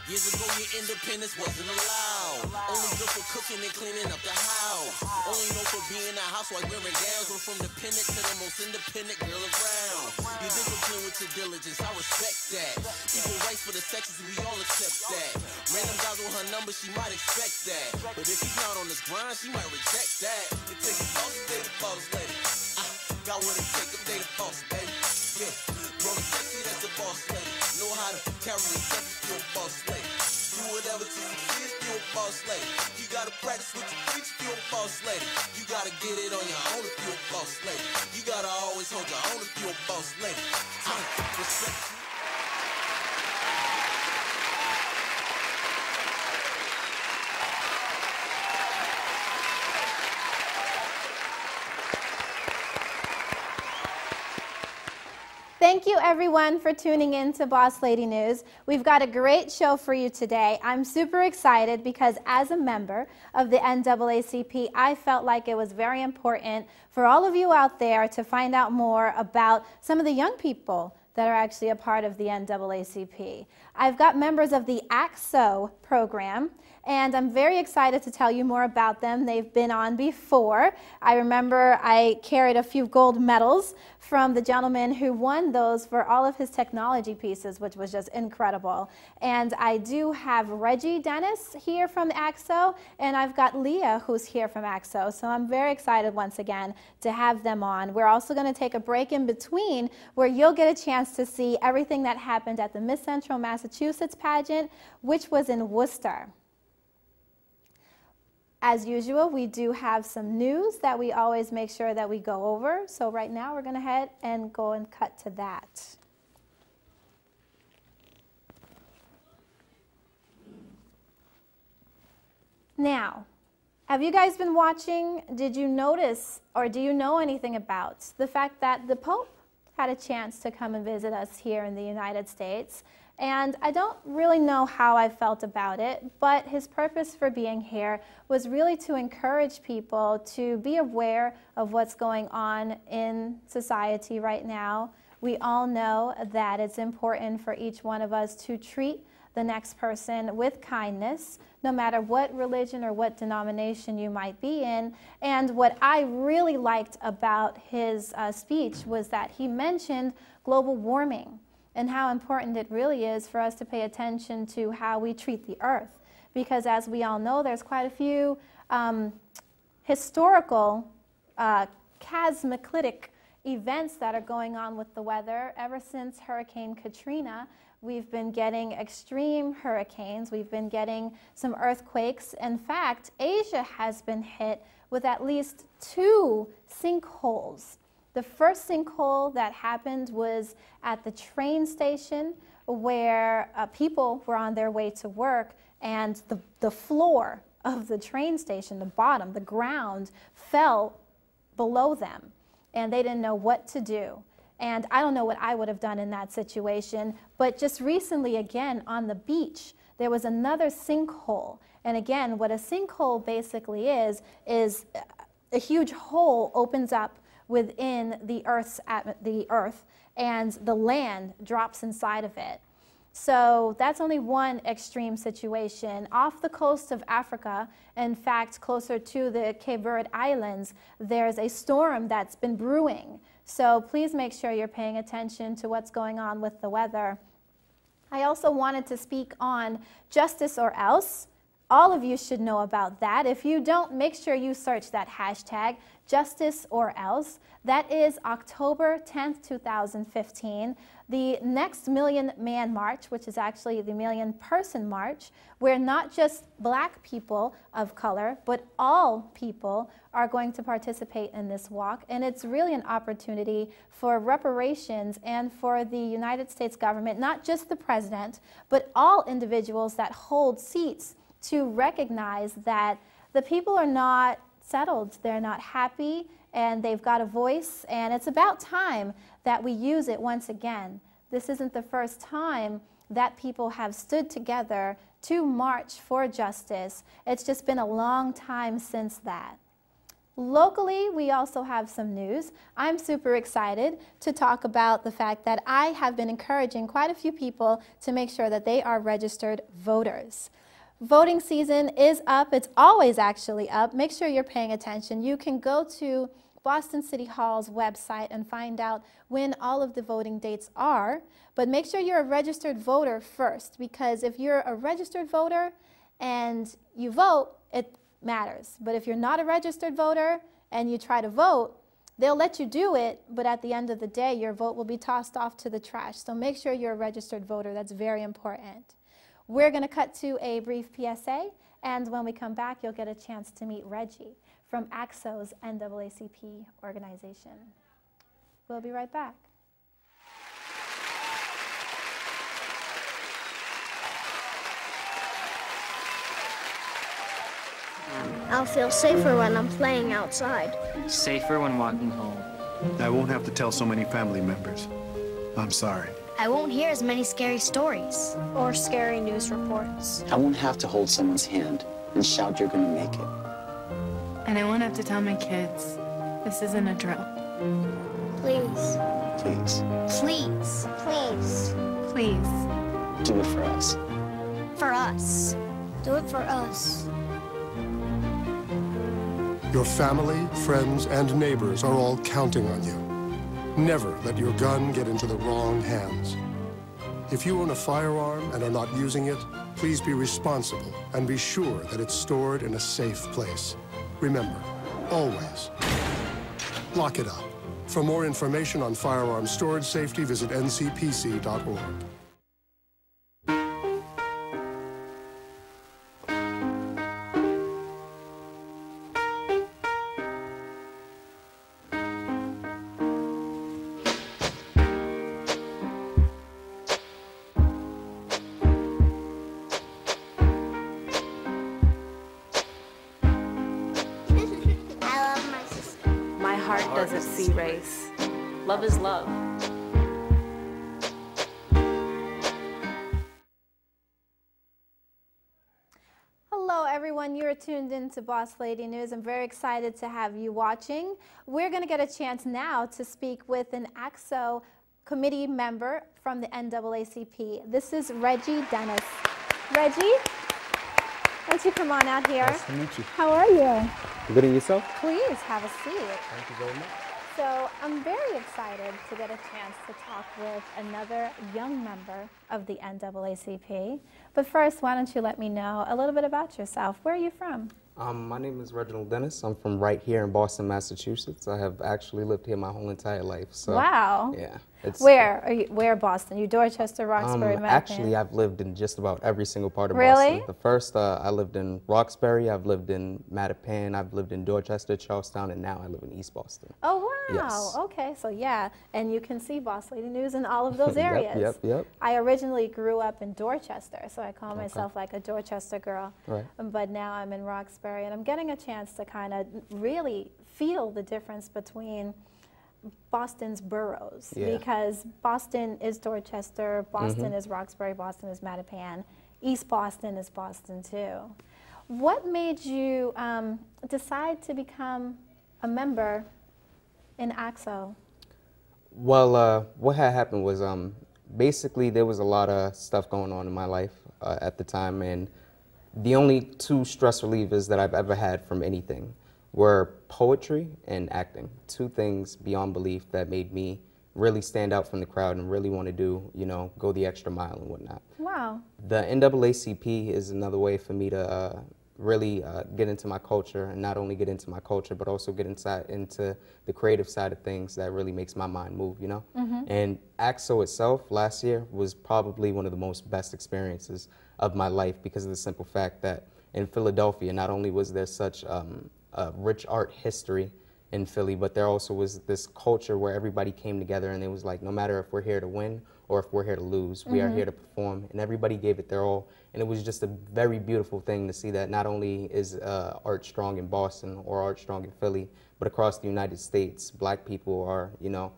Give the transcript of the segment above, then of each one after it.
Years ago, your independence wasn't allowed. Only good for cooking and cleaning up the house. Only known for being a housewife wearing gowns. Went from dependent to the most independent girl around. You're disciplined with your diligence, I respect that. Equal rights for the sexes, we all accept that. Random guys with her number, she might expect that. But if he's not on this grind, she might reject that. It takes a boss day to boss lady. Got what it take to date a boss, baby. Yeah, bro, sexy, that's a boss lady. Know how to carry yourself if you're a boss lady. Do whatever to succeed if you're a boss lady. You gotta practice what you preach if you're a boss lady. You gotta get it on your own if you're a boss lady. You gotta always hold your own if you're a boss lady. Respect. Thank you everyone for tuning in to Boss Lady News. We've got a great show for you today. I'm super excited because as a member of the NAACP, I felt like it was very important for all of you out there to find out more about some of the young people that are actually a part of the NAACP. I've got members of the ACSO program, and I'm very excited to tell you more about them. They've been on before. I remember I carried a few gold medals from the gentleman who won those for all of his technology pieces, which was just incredible. And I do have Reggie Dennis here from ACSO, and I've got Leah who's here from ACSO. So I'm very excited once again to have them on. We're also going to take a break in between where you'll get a chance to see everything that happened at the Miss Central Massachusetts pageant, which was in Worcester. As usual, we do have some news that we always make sure that we go over. So right now we're going to head and go and cut to that. Now, have you guys been watching? Did you notice or do you know anything about the fact that the Pope had a chance to come and visit us here in the United States? And I don't really know how I felt about it, but his purpose for being here was really to encourage people to be aware of what's going on in society right now. We all know that it's important for each one of us to treat the next person with kindness, no matter what religion or what denomination you might be in. And what I really liked about his speech was that he mentioned global warming and how important it really is for us to pay attention to how we treat the earth. Because as we all know, there's quite a few historical cataclysmic events that are going on with the weather. Ever since Hurricane Katrina, we've been getting extreme hurricanes. We've been getting some earthquakes. In fact, Asia has been hit with at least 2 sinkholes. The first sinkhole that happened was at the train station where people were on their way to work, and the floor of the train station, the bottom, the ground, fell below them, and they didn't know what to do. And I don't know what I would have done in that situation, but just recently, again, on the beach, there was another sinkhole. And again, what a sinkhole basically is a huge hole opens up within the earth, and the land drops inside of it. So that's only one extreme situation. Off the coast of Africa, in fact, closer to the Cape Verde Islands, there's a storm that's been brewing. So please make sure you're paying attention to what's going on with the weather. I also wanted to speak on Justice or Else. All of you should know about that. If you don't, make sure you search that hashtag, Justice or Else. That is October 10th, 2015. The next Million Man March, which is actually the Million Person March, where not just black people of color, but all people are going to participate in this walk. And it's really an opportunity for reparations and for the United States government, not just the president, but all individuals that hold seats, to recognize that the people are not settled, they're not happy, and they've got a voice, and it's about time that we use it once again. This isn't the first time that people have stood together to march for justice. It's just been a long time since that. Locally, we also have some news. I'm super excited to talk about the fact that I have been encouraging quite a few people to make sure that they are registered voters. Voting season is up. It's always actually up. Make sure you're paying attention. You can go to Boston City Hall's website and find out when all of the voting dates are. But make sure you're a registered voter first, because if you're a registered voter and you vote, it matters. But if you're not a registered voter and you try to vote, they'll let you do it, but at the end of the day, your vote will be tossed off to the trash. So make sure you're a registered voter. That's very important. We're going to cut to a brief PSA, and when we come back, you'll get a chance to meet Reggie from AXO's NAACP organization. We'll be right back. I'll feel safer when I'm playing outside. Safer when walking home. I won't have to tell so many family members. I'm sorry. I won't hear as many scary stories. Or scary news reports. I won't have to hold someone's hand and shout you're gonna make it. And I won't have to tell my kids, this isn't a drill. Please. Please. Please. Please. Please. Do it for us. For us. Do it for us. Your family, friends, and neighbors are all counting on you. Never let your gun get into the wrong hands. If you own a firearm and are not using it, please be responsible and be sure that it's stored in a safe place. Remember, always, lock it up. For more information on firearm storage safety, visit ncpc.org. Doesn't see race. Love is love. Hello everyone, you're tuned in to Boss Lady News. I'm very excited to have you watching. We're going to get a chance now to speak with an AXO committee member from the NAACP. This is Reggie Dennis. Reggie, why don't you come on out here? Nice to meet you. How are you? Good, and yourself? Please have a seat. Thank you very much. So I'm very excited to get a chance to talk with another young member of the NAACP. But first, why don't you let me know a little bit about yourself? Where are you from? My name is Reginald Dennis. I'm from right here in Boston, Massachusetts. I have actually lived here my whole entire life. So, wow. Yeah. Where are you? Where Boston? You Dorchester, Roxbury, Mattapan? Actually, I've lived in just about every single part of really? Boston. The first, I lived in Roxbury. I've lived in Mattapan. I've lived in Dorchester, Charlestown, and now I live in East Boston. Oh, wow. Yes. Okay, so yeah, and you can see Boss Lady News in all of those areas. Yep. I originally grew up in Dorchester, so I call myself like a Dorchester girl. Right. But now I'm in Roxbury, and I'm getting a chance to kind of really feel the difference between Boston's boroughs, because Boston is Dorchester, Boston is Roxbury, Boston is Mattapan, East Boston is Boston too. What made you decide to become a member in AXO? Well, what had happened was basically there was a lot of stuff going on in my life at the time, and the only two stress relievers that I've ever had from anything were poetry and acting. Two things beyond belief that made me really stand out from the crowd and really want to do, you know, go the extra mile and whatnot. Wow. The NAACP is another way for me to really get into my culture, and not only get into my culture, but also get into the creative side of things that really makes my mind move, you know? And AXO itself last year was probably one of the most best experiences of my life, because of the simple fact that in Philadelphia, not only was there such rich art history in Philly, but there also was this culture where everybody came together, and it was like, no matter if we're here to win or if we're here to lose, we are here to perform, and everybody gave it their all. And it was just a very beautiful thing to see that not only is art strong in Boston or art strong in Philly, but across the United States, black people are, you know,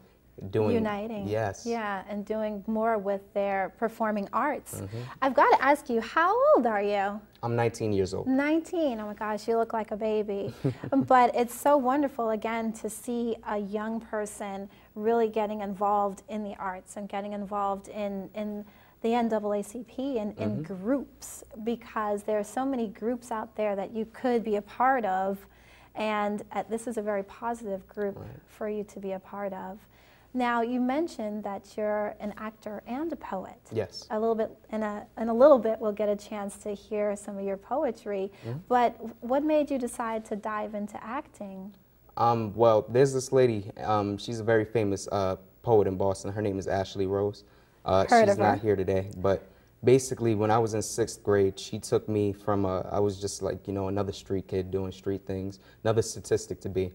doing uniting. Yes. Yeah, and doing more with their performing arts. I've got to ask you, how old are you? I'm 19 years old. 19. Oh my gosh, you look like a baby. But it's so wonderful again to see a young person really getting involved in the arts and getting involved in the NAACP and in groups, because there are so many groups out there that you could be a part of, and this is a very positive group for you to be a part of. Now, you mentioned that you're an actor and a poet. Yes. A little bit, in a little bit, we'll get a chance to hear some of your poetry. But what made you decide to dive into acting? Well, there's this lady. She's a very famous poet in Boston. Her name is Ashley Rose. She's not here today, but basically, when I was in 6th grade, she took me from I was just like, you know, another street kid doing street things, another statistic to be.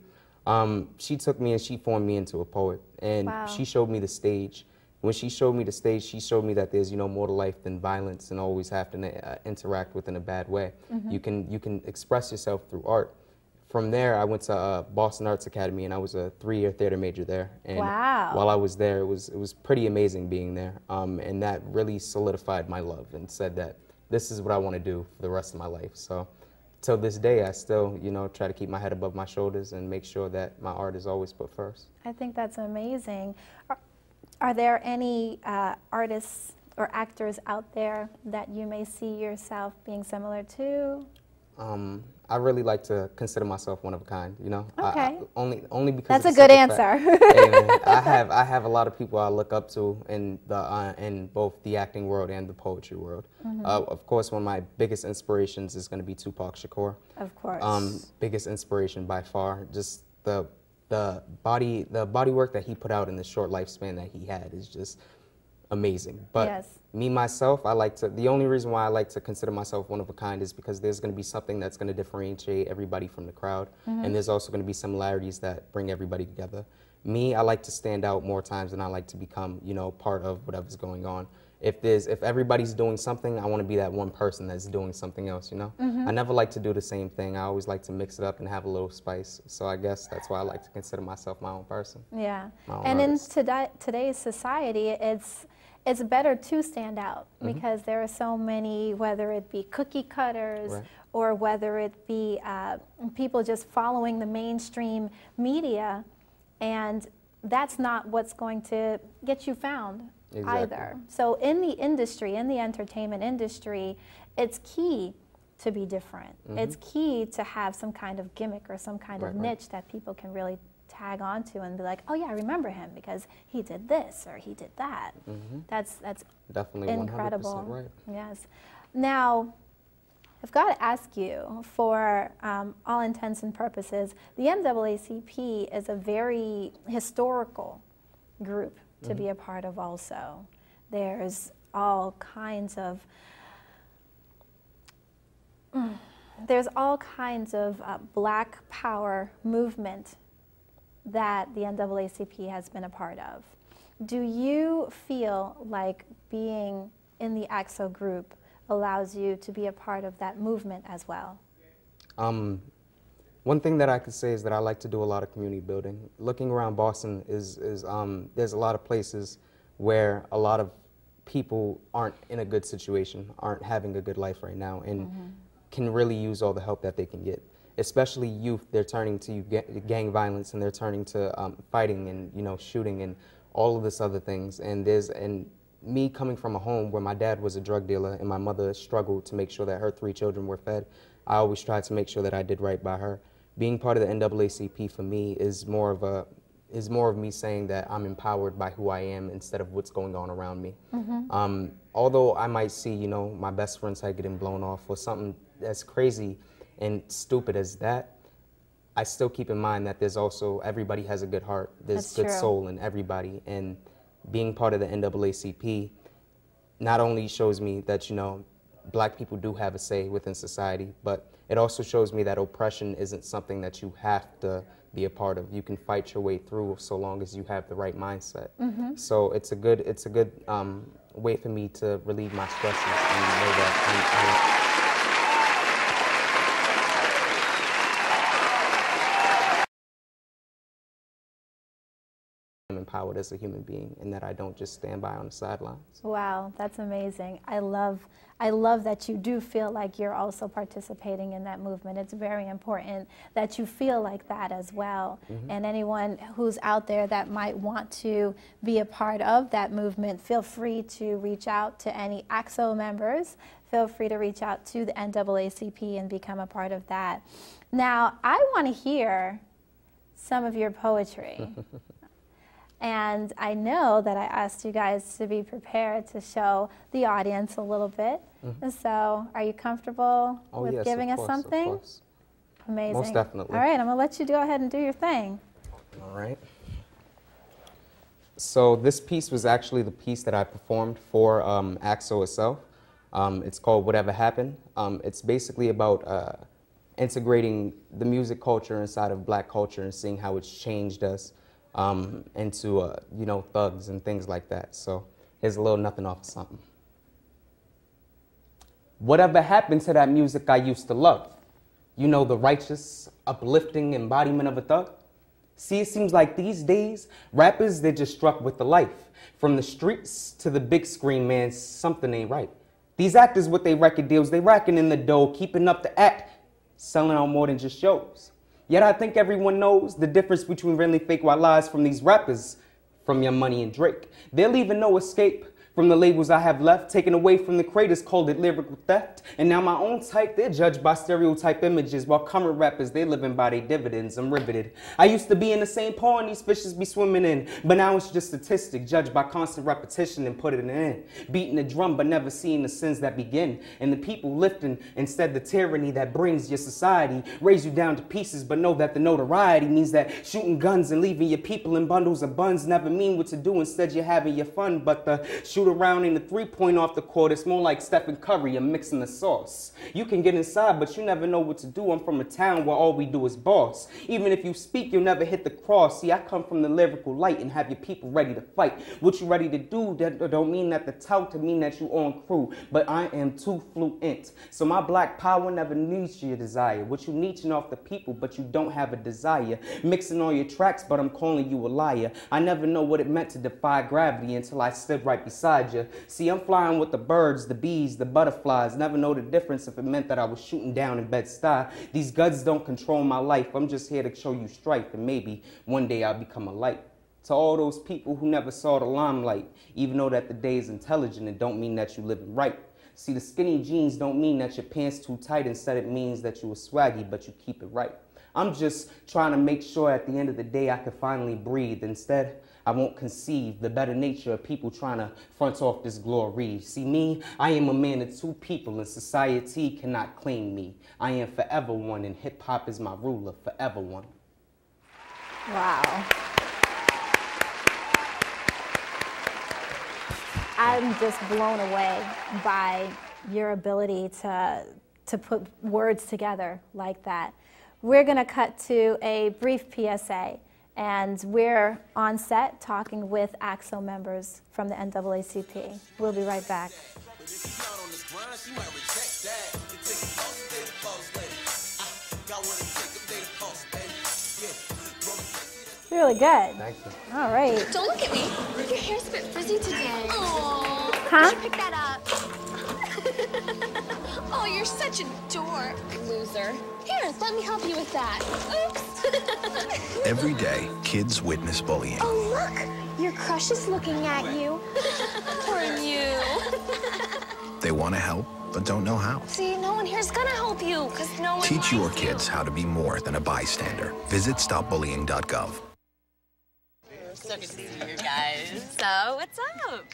She took me and she formed me into a poet, and she showed me the stage. When she showed me the stage, she showed me that there's, you know, more to life than violence and always having to interact with in a bad way. You can express yourself through art. From there, I went to Boston Arts Academy, and I was a 3-year theater major there. And while I was there, it was pretty amazing being there, and that really solidified my love and said that this is what I want to do for the rest of my life. So, till this day, I still, you know, try to keep my head above my shoulders and make sure that my art is always put first. I think that's amazing. Are there any artists or actors out there that you may see yourself being similar to? I really like to consider myself one of a kind, you know. Okay. Only because that's a good answer. Hey, man, I have a lot of people I look up to in both the acting world and the poetry world. Of course, one of my biggest inspirations is going to be Tupac Shakur. Of course. Biggest inspiration by far. Just the body work that he put out in the short lifespan that he had is just amazing. But me, myself, the only reason why I like to consider myself one of a kind is because there's going to be something that's going to differentiate everybody from the crowd, and there's also going to be similarities that bring everybody together. Me, I like to stand out more times than I like to become, you know, part of whatever's going on. If everybody's doing something, I want to be that one person that's doing something else, you know? I never like to do the same thing. I always like to mix it up and have a little spice. So I guess that's why I like to consider myself my own person. Yeah. And artist. In today's society, it's better to stand out because there are so many, whether it be cookie cutters or whether it be people just following the mainstream media, and that's not what's going to get you found either. So in the industry, in the entertainment industry, it's key to be different. It's key to have some kind of gimmick or some kind of niche that people can really tag onto and be like, oh yeah, I remember him because he did this or he did that. That's definitely incredible. 100% right. Yes. Now, I've got to ask you, for all intents and purposes, the NAACP is a very historical group to be a part of also. There's all kinds of Black power movement that the NAACP has been a part of. Do you feel like being in the AXO group allows you to be a part of that movement as well? One thing that I could say is that I like to do a lot of community building. Looking around Boston there's a lot of places where a lot of people aren't in a good situation, aren't having a good life right now, and can really use all the help that they can get. Especially youth, they're turning to gang violence, and they're turning to fighting and, you know, shooting and all of this other things. And me coming from a home where my dad was a drug dealer and my mother struggled to make sure that her 3 children were fed, I always tried to make sure that I did right by her. Being part of the NAACP for me is more of me saying that I'm empowered by who I am instead of what's going on around me. Although I might see, you know, my best friend's head getting blown off or something as crazy and stupid as that, I still keep in mind that there's also, everybody has a good heart. There's good soul in everybody. And being part of the NAACP not only shows me that, you know, Black people do have a say within society, but it also shows me that oppression isn't something that you have to be a part of. You can fight your way through so long as you have the right mindset. So it's a good way for me to relieve my stresses and know that become empowered as a human being and that I don't just stand by on the sidelines. Wow, that's amazing. I love that you do feel like you're also participating in that movement. It's very important that you feel like that as well. And anyone who's out there that might want to be a part of that movement, feel free to reach out to any ACSO members. Feel free to reach out to the NAACP and become a part of that. Now, I want to hear some of your poetry. And I know that I asked you guys to be prepared to show the audience a little bit. So, are you comfortable with giving us something? Of course. Amazing. Most definitely. All right, I'm going to let you go ahead and do your thing. All right. So this piece was actually the piece that I performed for ACSO itself. It's called Whatever Happened. It's basically about integrating the music culture inside of black culture and seeing how it's changed us into, you know, thugs and things like that. So here's a little nothing off of something. Whatever happened to that music I used to love? You know, the righteous, uplifting embodiment of a thug? See, it seems like these days, rappers, they're just struck with the life. From the streets to the big screen, man, something ain't right. These actors with their record deals, they racking in the dough, keeping up the act, selling out more than just shows. Yet I think everyone knows the difference between really fake white lies from these rappers, from Young Money and Drake. They're leaving no escape from the labels I have left, taken away from the creators, called it lyrical theft. And now my own type, they're judged by stereotype images, while current rappers, they're living by their dividends. I'm riveted. I used to be in the same pond these fishes be swimming in, but now it's just statistic, judged by constant repetition and put it in. Beating the drum, but never seeing the sins that begin. And the people lifting, instead the tyranny that brings your society. Raise you down to pieces, but know that the notoriety means that shooting guns and leaving your people in bundles of buns never mean what to do. Instead you're having your fun, but the shoot around in the 3-point off the court, it's more like Stephen Curry, you're mixing the sauce. You can get inside, but you never know what to do. I'm from a town where all we do is boss. Even if you speak, you'll never hit the cross. See, I come from the lyrical light and have your people ready to fight. What you ready to do, that don't mean that the tout to mean that you on crew, but I am too fluent. So my black power never needs your desire. What you needing off the people, but you don't have a desire. Mixing all your tracks, but I'm calling you a liar. I never know what it meant to defy gravity until I stood right beside you. See, I'm flying with the birds, the bees, the butterflies. Never know the difference if it meant that I was shooting down in Bed-Stuy. These guns don't control my life. I'm just here to show you strife, and maybe one day I'll become a light. To all those people who never saw the limelight, even though that the day is intelligent, it don't mean that you living right. See, the skinny jeans don't mean that your pants too tight. Instead, it means that you were swaggy, but you keep it right. I'm just trying to make sure at the end of the day I can finally breathe. Instead, I won't conceive the better nature of people trying to front off this glory. See me, I am a man of two people and society cannot claim me. I am forever one and hip hop is my ruler, forever one. Wow. I'm just blown away by your ability to put words together like that. We're going to cut to a brief PSA. And we're on set talking with ACSO members from the NAACP. We'll be right back. Really good. Thank you. All right. Don't look at me. Your hair's a bit frizzy today. Aww. Huh? You should pick that up. Oh, you're such a dork. Loser. Here, let me help you with that. Oops. Every day, kids witness bullying. Oh, look. Your crush is looking at you. Poor you. They want to help, but don't know how. See, no one here's gonna help you, because no one Teach your likes you. kids how to be more than a bystander. Visit stopbullying.gov. So good to see you guys. So, what's up?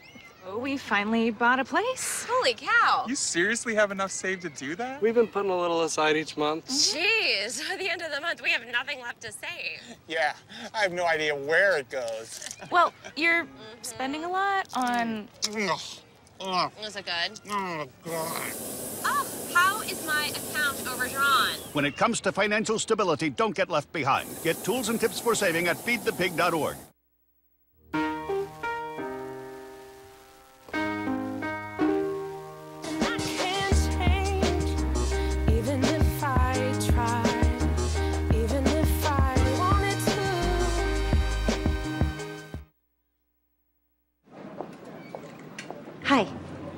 Oh, we finally bought a place. Holy cow. You seriously have enough saved to do that? We've been putting a little aside each month. Jeez, at the end of the month, we have nothing left to save. Yeah, I have no idea where it goes. Well, you're spending a lot on... Is it good? Oh, God. Oh, how is my account overdrawn? When it comes to financial stability, don't get left behind. Get tools and tips for saving at feedthepig.org.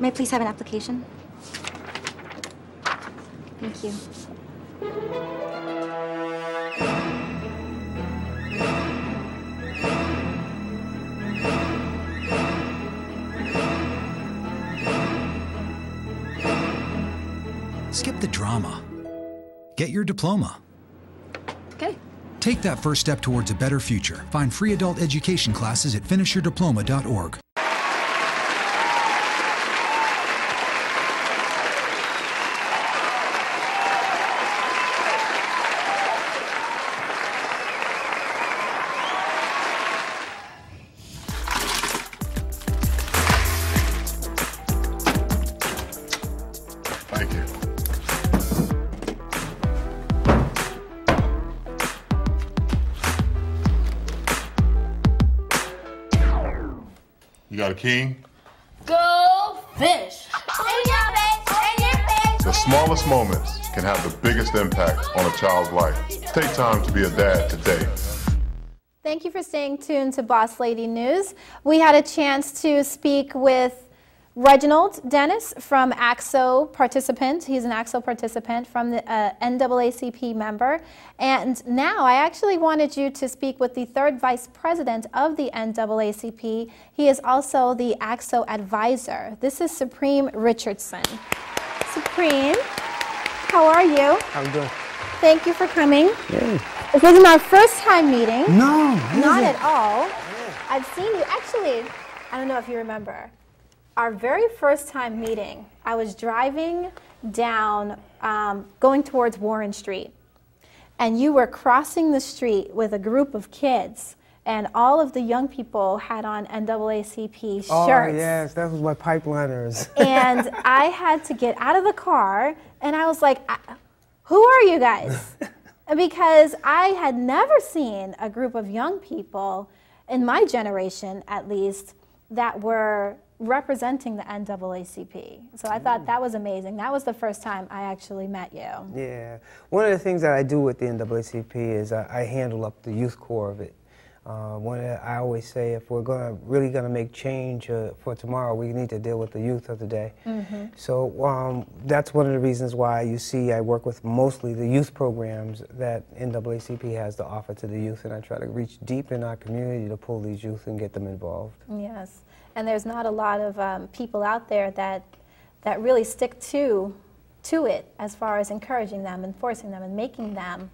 May I please have an application? Thank you. Skip the drama. Get your diploma. Okay. Take that first step towards a better future. Find free adult education classes at finishyourdiploma.org. Thank you. You got a king? Go fish! The smallest moments can have the biggest impact on a child's life. Take time to be a dad today. Thank you for staying tuned to Boss Lady News. We had a chance to speak with Reginald Dennis from AXO participant. He's an AXO participant from the NAACP member. And now I actually wanted you to speak with the third vice president of the NAACP. He is also the AXO advisor. This is Supreme Richardson. Supreme, how are you? I'm good. Thank you for coming. Yeah. This isn't our first time meeting. No, not at all. Yeah. I've seen you, actually, I don't know if you remember. Our very first time meeting, I was driving down, going towards Warren Street, and you were crossing the street with a group of kids, and all of the young people had on NAACP shirts. Oh, yes, that was my pipeliners. And I had to get out of the car, and I was like, who are you guys? Because I had never seen a group of young people, in my generation at least, that were representing the NAACP. So I thought that was amazing. That was the first time I actually met you. Yeah. One of the things that I do with the NAACP is I handle up the youth core of it. I always say if we're really going to make change for tomorrow, we need to deal with the youth of the day. Mm-hmm. So that's one of the reasons why you see I work with mostly the youth programs that NAACP has to offer to the youth, and I try to reach deep in our community to pull these youth and get them involved. Yes. And there's not a lot of people out there that really stick to it as far as encouraging them and forcing them and making them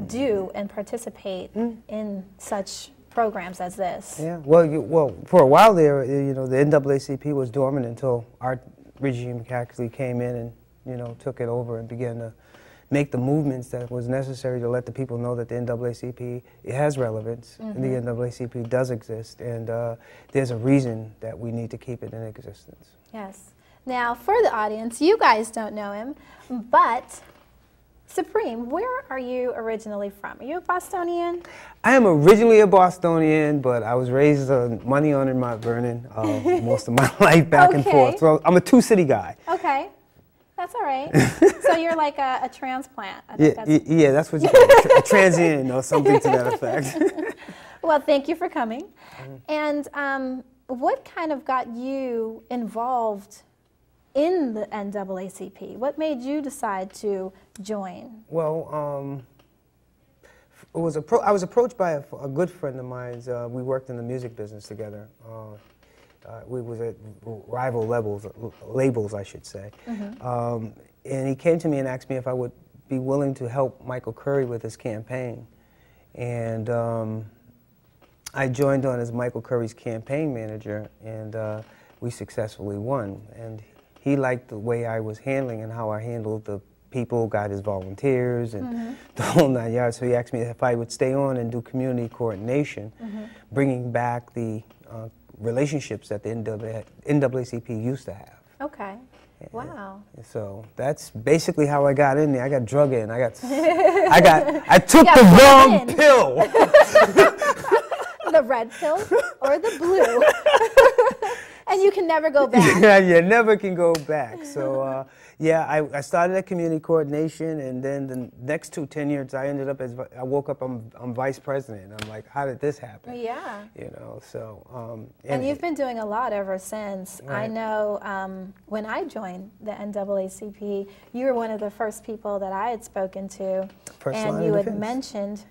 do and participate in such programs as this. Yeah. Well, for a while there, the NAACP was dormant until our regime actually came in and took it over and began to make the movements that was necessary to let the people know that the NAACP has relevance, and the NAACP does exist, and there's a reason that we need to keep it in existence. Yes. Now, for the audience, you guys don't know him, but Supreme, where are you originally from? Are you a Bostonian? I am originally a Bostonian, but I was raised money on in Mount Vernon most of my life, back and forth. So I'm a two-city guy. Okay. That's all right. So you're like a transplant. Yeah, that's what you call it, a transient or something to that effect. Well, thank you for coming. And what kind of got you involved in the NAACP? What made you decide to join? Well, I was approached by a good friend of mine. We worked in the music business together. We was at rival labels, I should say. And he came to me and asked me if I would be willing to help Michael Curry with his campaign. And I joined on as Michael Curry's campaign manager, and we successfully won. And he liked the way I was handling and how I handled the people, got his volunteers, and the whole 9 yards. So he asked me if I would stay on and do community coordination, bringing back the relationships that the NAACP used to have. Okay. Wow. So that's basically how I got in there. I got drug in. I took the wrong pill. The red pill or the blue? And you can never go back. Yeah, you never can go back. So, yeah, I started at community coordination, and then the next 10 years, I ended up I woke up, I'm vice president. I'm like, how did this happen? Yeah. You know, so. And you've been doing a lot ever since. Right. I know when I joined the NAACP, you were one of the first people that I had spoken to. First and line you of had defense.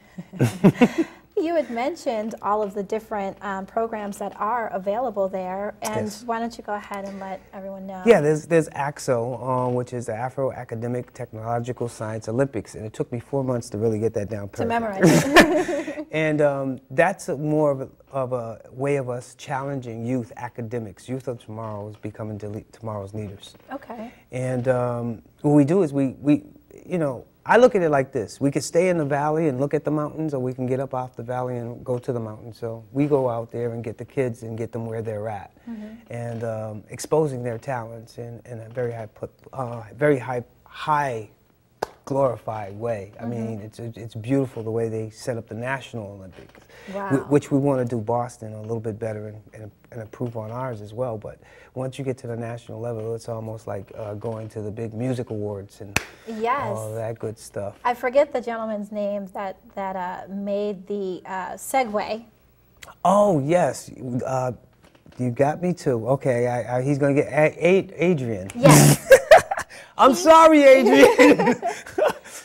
You had mentioned all of the different programs that are available there, and Yes. why don't you go ahead and let everyone know? Yeah, there's AXO, which is the Afro Academic Technological Science Olympics, and it took me 4 months to really get that down perfect. To memorize it. And that's more of a way of us challenging youth academics. Youth of tomorrow is becoming tomorrow's leaders. Okay. And what we do is we, you know, I look at it like this. We could stay in the valley and look at the mountains, or we can get up off the valley and go to the mountains. So we go out there and get the kids and get them where they're at, and exposing their talents in a very high glorified way. I mean, it's beautiful the way they set up the National Olympics, which we want to do Boston a little bit better and improve on ours as well. But once you get to the national level, it's almost like going to the big music awards and all that good stuff. I forget the gentleman's name that made the Segway. Oh, yes. You got me too. Okay, he's going to get Adrian. Yes. I'm sorry, Adrian.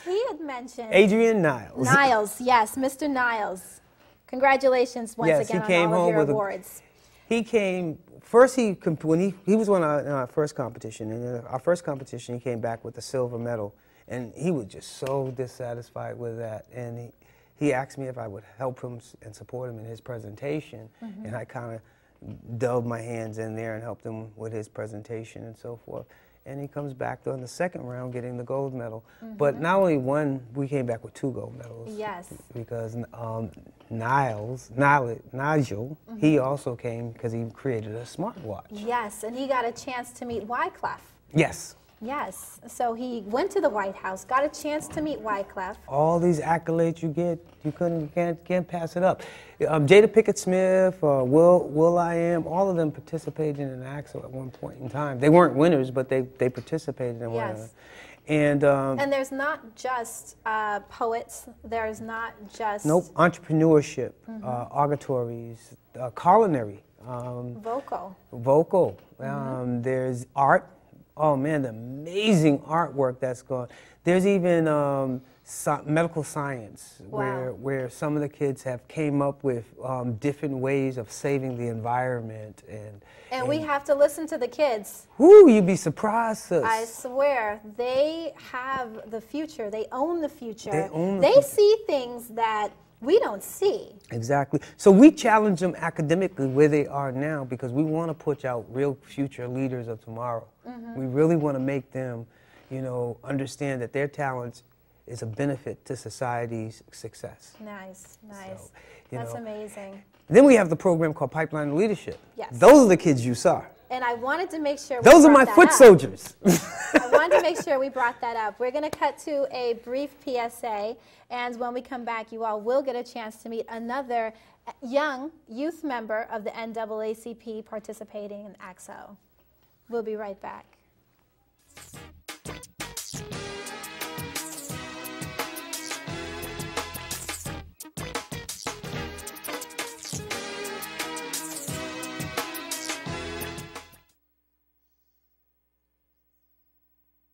He had mentioned Adrian Niles. Niles, yes, Mr. Niles. Congratulations once again on all of your awards. He came first. When he was on our first competition, and in our first competition, he came back with a silver medal, and he was just so dissatisfied with that. And he asked me if I would help him and support him in his presentation, and I kind of dove my hands in there and helped him with his presentation and so forth. And he comes back in the second round getting the gold medal. But not only one, we came back with 2 gold medals. Yes. Because Nigel, he also came because he created a smartwatch. Yes, and he got a chance to meet Wyclef. Yes. Yes, so he went to the White House, got a chance to meet Wyclef. All these accolades you get, you can't pass it up. Jada Pinkett Smith, Will.i.am, all of them participated in AXO at one point in time. They weren't winners, but they participated in one of them. And there's not just poets, there's not just... Nope, entrepreneurship, oratories, culinary. Vocal. There's art. Oh man, the amazing artwork that's gone. There's even medical science, where some of the kids have came up with different ways of saving the environment. And we have to listen to the kids. Whoo, you'd be surprised. I swear, they have the future. They own the future. They see things that we don't see. Exactly. So we challenge them academically where they are now, because we want to push out real future leaders of tomorrow. We really want to make them, you know, understand that their talents is a benefit to society's success. Nice, nice. So, That's amazing. Then we have the program called Pipeline Leadership. Yes. Those are the kids you saw. And I wanted to make sure those are my foot soldiers. I wanted to make sure we brought that up. We're going to cut to a brief PSA, and when we come back, you all will get a chance to meet another young youth member of the NAACP participating in AXO. We'll be right back.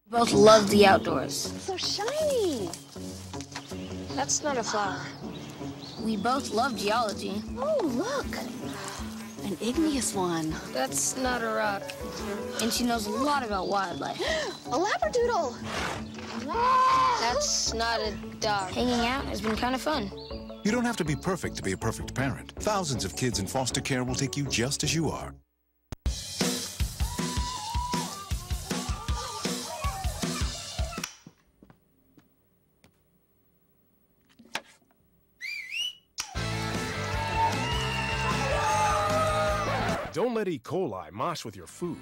Both love the outdoors. So shiny. That's not a flower. We both love geology. Oh, look. An igneous one. That's not a rock. And she knows a lot about wildlife. A labradoodle. That's not a dog. Hanging out has been kind of fun. You don't have to be perfect to be a perfect parent. Thousands of kids in foster care will take you just as you are. Don't let E. coli mosh with your food.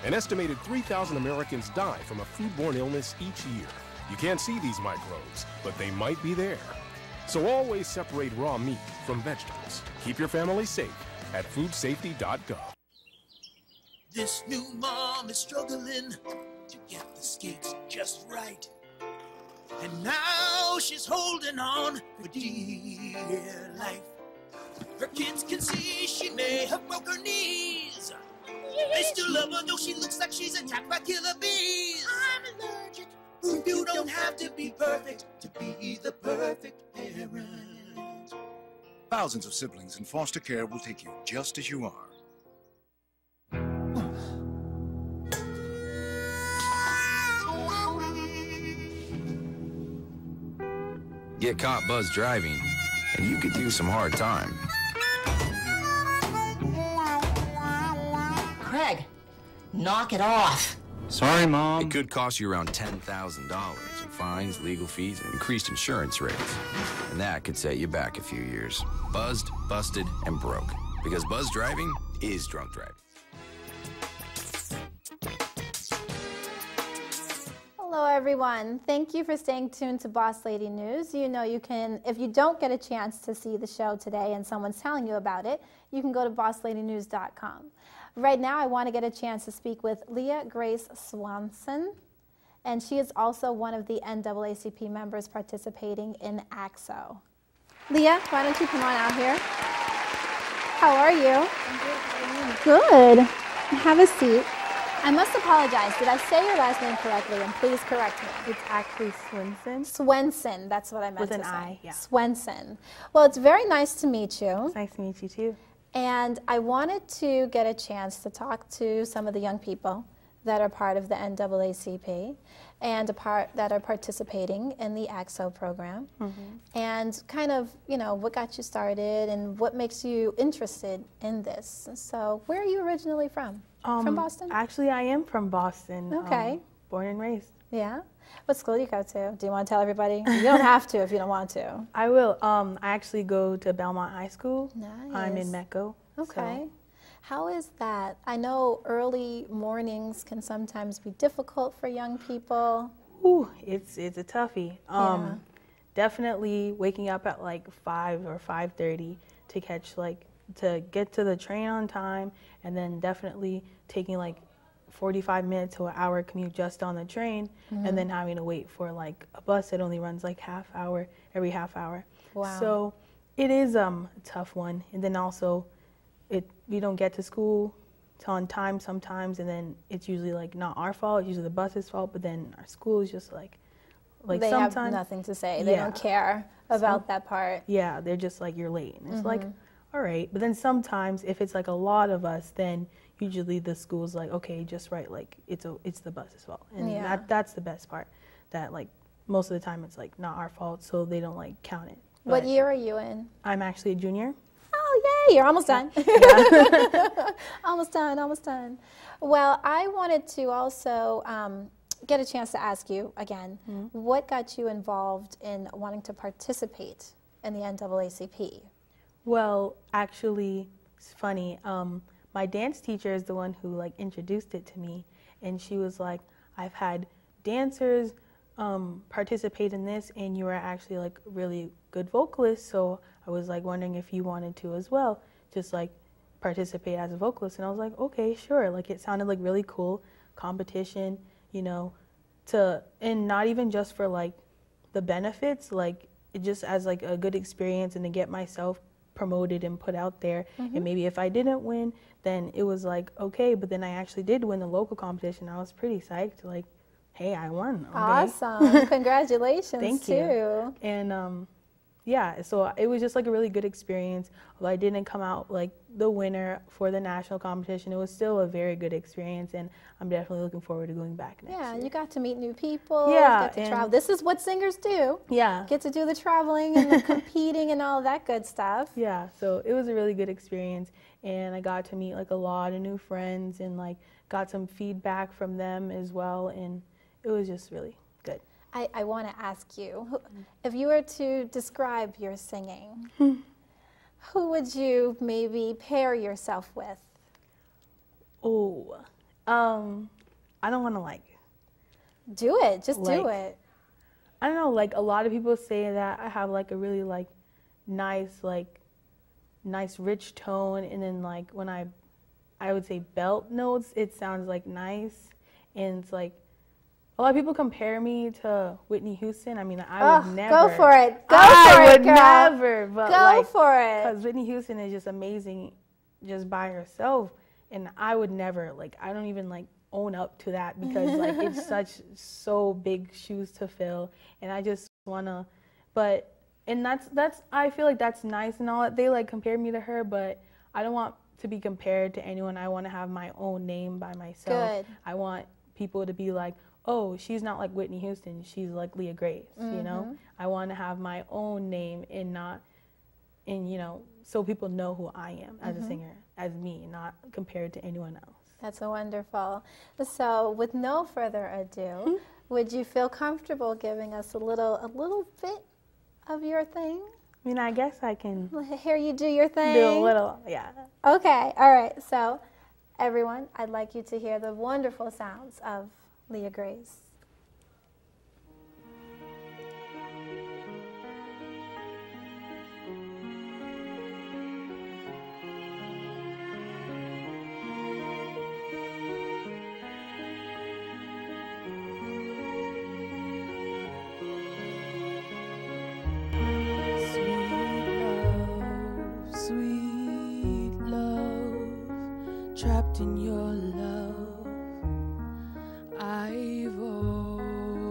An estimated 3,000 Americans die from a foodborne illness each year. You can't see these microbes, but they might be there. So always separate raw meat from vegetables. Keep your family safe at foodsafety.gov. This new mom is struggling to get the skates just right. And now she's holding on for dear life. Her kids can see she may have broke her knees. They still love her though she looks like she's attacked by killer bees. I'm allergic. You don't have to be perfect to be the perfect parent. Thousands of siblings in foster care will take you just as you are. Get caught buzz driving, and you could do some hard time. Craig, knock it off. Sorry, Mom. It could cost you around $10,000 in fines, legal fees, and increased insurance rates. And that could set you back a few years. Buzzed, busted, and broke. Because buzz driving is drunk driving. Hello everyone. Thank you for staying tuned to Boss Lady News. You know you can, if you don't get a chance to see the show today and someone's telling you about it, you can go to BossLadyNews.com. Right now I want to get a chance to speak with Leah Grace Swanson, and she is also one of the NAACP members participating in AXO. Leah, why don't you come on out here? How are you? I'm good. Good. Have a seat. I must apologize. Did I say your last name correctly? And please correct me. It's actually Swenson. Swenson. That's what I meant to say. With an I, yeah. Swenson. Well, it's very nice to meet you. It's nice to meet you too. And I wanted to get a chance to talk to some of the young people that are part of the NAACP and that are participating in the AXO program. And kind of, you know, what got you started and what makes you interested in this. So where are you originally from? From Boston? Actually, I am from Boston. Okay. Born and raised. Yeah? What school do you go to? Do you want to tell everybody? You don't have to if you don't want to. I will. I actually go to Belmont High School. Nice. I'm in Metco. Okay. So. How is that? I know early mornings can sometimes be difficult for young people. Ooh, it's a toughie. Yeah. Definitely waking up at like 5 or 5:30 to catch to get to the train on time, and then definitely taking like 45 minutes to an hour commute just on the train, and then having to wait for like a bus that only runs like every half hour. Wow. So it is a tough one. And then also we don't get to school on time sometimes, and then it's usually like not our fault, it's usually the bus's fault, but then our school is just like they sometimes have nothing to say. They don't care about that part. Yeah, they're just like, you're late. And it's like, all right. But then sometimes if it's like a lot of us, then usually the school's like, okay, just write like it's the bus's fault. And that's the best part, that like most of the time it's like not our fault, so they don't like count it. What year are you in? I'm actually a junior. Oh, yay, you're almost done. Almost done, almost done. Well, I wanted to also get a chance to ask you again, what got you involved in wanting to participate in the NAACP? Well, actually, it's funny. My dance teacher is the one who like introduced it to me, and she was like, I've had dancers participate in this, and you are actually like really good vocalist, so I was like wondering if you wanted to as well, just like participate as a vocalist. And I was like, okay, sure. Like it sounded like really cool competition, you know, and not even just for like the benefits, like it just as like a good experience and to get myself promoted and put out there. And maybe if I didn't win, then it was like, okay, but then I actually did win the local competition. I was pretty psyched, like, hey, I won. Okay. Awesome. Congratulations. Thank you. And yeah, so it was just like a really good experience. Although I didn't come out like the winner for the national competition, it was still a very good experience, and I'm definitely looking forward to going back next year. You got to meet new people, yeah, get to travel. This is what singers do. Yeah. Get to do the traveling and the competing and all that good stuff. Yeah, so it was a really good experience, and I got to meet like a lot of new friends and like got some feedback from them as well, and it was just really good. I want to ask you, if you were to describe your singing, who would you maybe pair yourself with? Oh, I don't want to like. Do it, just do it. I don't know, like a lot of people say that I have like a really like nice rich tone, and then like when I I would say belt notes, it sounds like nice. And it's like, a lot of people compare me to Whitney Houston. I mean, I would never. Go for it. I would girl. never. But go for it. Because Whitney Houston is just amazing just by herself. And I would never, like, I don't even, like, own up to that because, like, it's so big shoes to fill. And I just want to, and that's, I feel like that's nice and all that. They, like, compare me to her, but I don't want to be compared to anyone. I want to have my own name by myself. Good. I want people to be like, oh, she's not like Whitney Houston, she's like Leah Grace, you know? I want to have my own name and not, and you know, so people know who I am as a singer, as me, not compared to anyone else. That's wonderful. So with no further ado, would you feel comfortable giving us a little bit of your thing? I mean, I guess I can hear you do your thing. Do a little, yeah. Okay, all right. So everyone, I'd like you to hear the wonderful sounds of Leah Grace. Trapped in your love, I've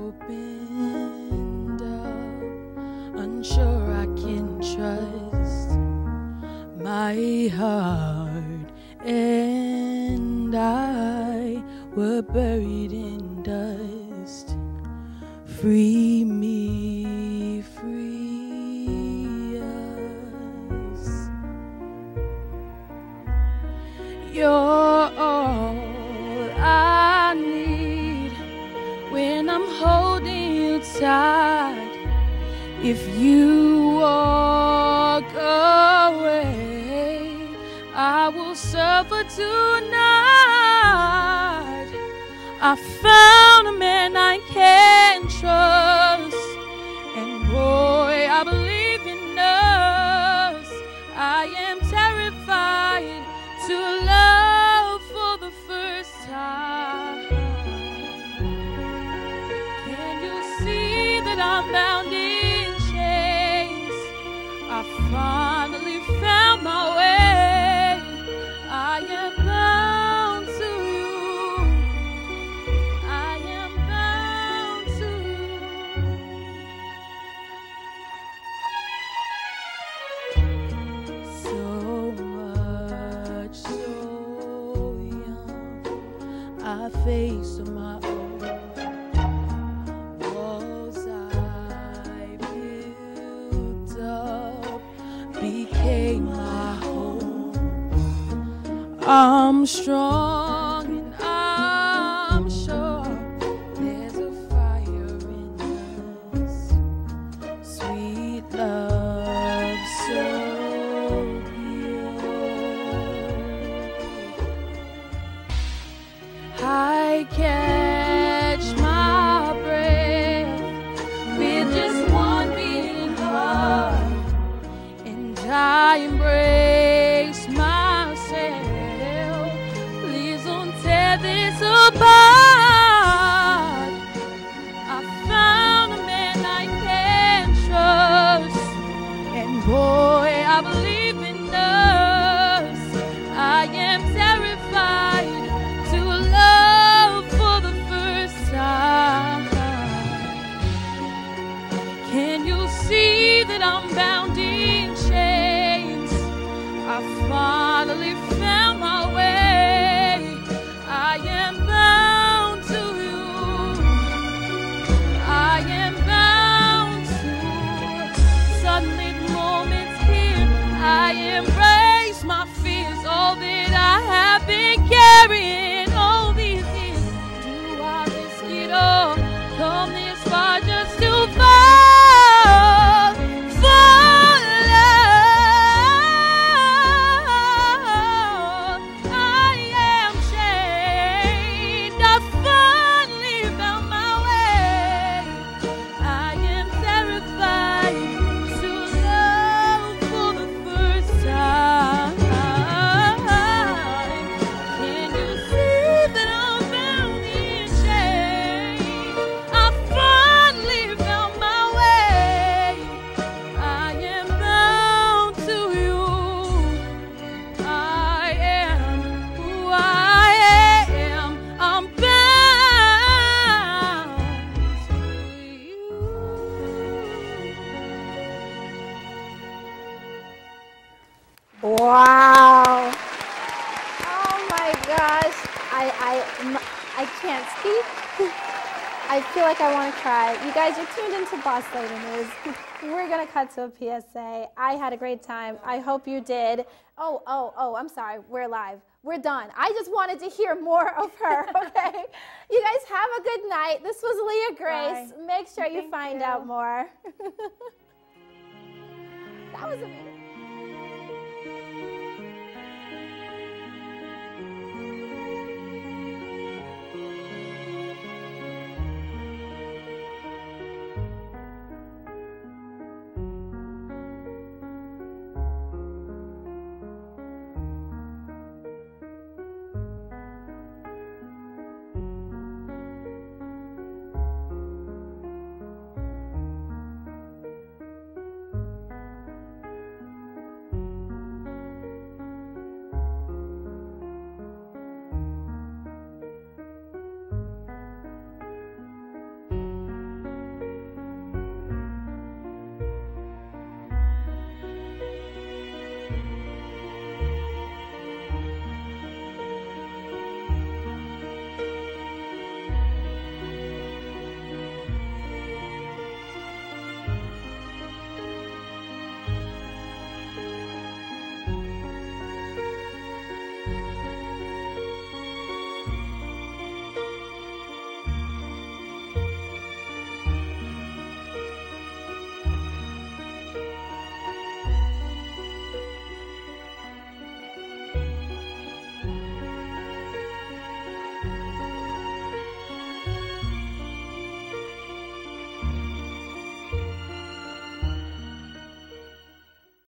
opened up, unsure I can trust my heart, and I were buried in dust. Free me, free us. You're all I need when I'm holding you tight. If you walk away, I will suffer tonight. I found a man I can trust, and boy, I believe in us. I am terrified to love for the first time. Can you see that I'm bound in chains? I finally found my way. I am bound to you. I am bound to you. So much, so young, I faced on my own. Walls I built up became my home. I'm strong and I'm sure there's a fire in us. Sweet love, so I catch my breath with just one beating heart, and I embrace myself. Please don't tear this apart. I found a man I can trust, and boy, I believe in us. I am terrified to love for the first time. Can you see that I'm bound in chains? I finally found my way. I am bound to you. I am bound to. Suddenly the moment's here. I embrace my fears, all that I have been carrying all these years. Do I risk it all? Come this far just to fall for love. I am chained. I finally found my way. I am terrified to love for the first time. can't speak. I feel like I want to cry. You guys, you're tuned into Boss Lady News. We're going to cut to a PSA. I had a great time. I hope you did. Oh, I'm sorry. We're live. We're done. I just wanted to hear more of her, okay? You guys have a good night. This was Leah Grace. Bye. Make sure you find out more. That was amazing.